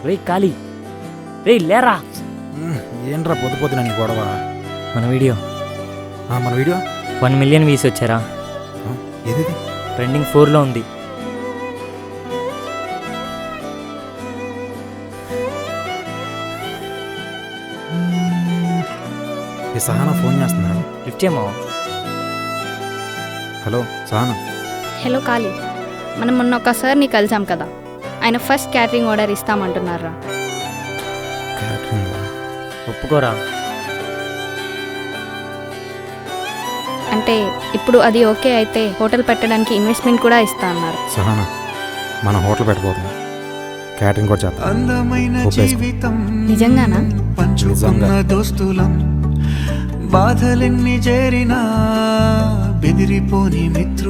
రే ఖాళీ, రే లేరా. ఏంట్రా పొద్దు పొద్దున నీ గొడవ? మన వీడియో మన వీడియో 1 మిలియన్ వ్యూస్ వచ్చారా? ఏది ట్రెండింగ్ 4లో ఉంది. ఈ సహానా ఫోన్ చేస్తున్నాడు. లిఫ్ట్ చేయమా? హలో సహానా. హలో కాళీ, మనం మొన్న ఒకసారి కలిసాం కదా, ఆయన ఫస్ట్ క్యాటరింగ్ ఆర్డర్ ఇస్తామంటున్నారా? ఒప్పుకోరా. అంటే ఇప్పుడు అది ఓకే అయితే హోటల్ పెట్టడానికి ఇన్వెస్ట్మెంట్ కూడా ఇస్తా అన్నారు. సహానా, మన హోటల్ పెట్టబోతున్నాం, క్యాటరింగ్ కూడా చేస్తాం. అందమైన జీవితం నిజంగానా? పంచుకున్న దోస్తులం, బాధలెన్ని చేరినా బెదిరిపోని మిత్రులు.